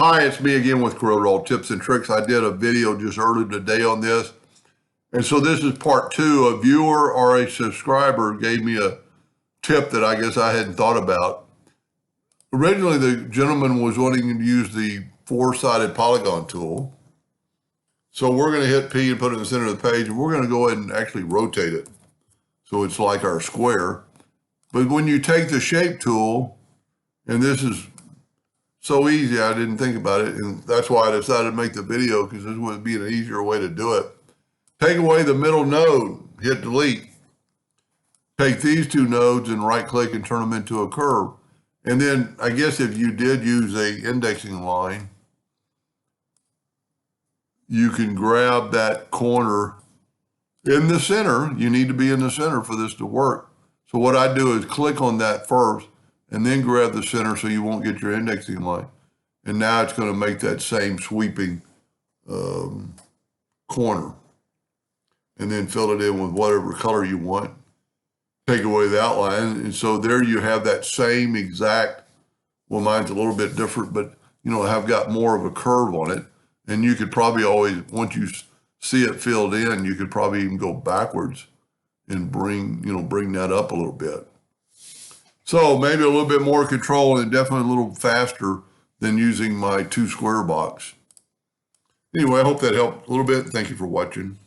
Hi, it's me again with CorelDraw Tips and Tricks. I did a video just earlier today on this. And so this is part two. A viewer or a subscriber gave me a tip that I guess I hadn't thought about. Originally, the gentleman was wanting to use the four-sided polygon tool. So we're going to hit P and put it in the center of the page, and we're going to go ahead and actually rotate it. So it's like our square. But when you take the shape tool, and this is so easy, I didn't think about it, and that's why I decided to make the video, because this would be an easier way to do it. Take away the middle node, hit delete. Take these two nodes and right click and turn them into a curve. And then I guess if you did use a indexing line, you can grab that corner in the center. You need to be in the center for this to work. So what I do is click on that first and then grab the center so you won't get your indexing line. And now it's going to make that same sweeping corner. And then fill it in with whatever color you want. Take away the outline. And so there you have that same exact, well, mine's a little bit different, but I've got more of a curve on it. And you could probably always, once you see it filled in, you could probably even go backwards and bring that up a little bit. So maybe a little bit more control and definitely a little faster than using my 2 square box. Anyway, I hope that helped a little bit. Thank you for watching.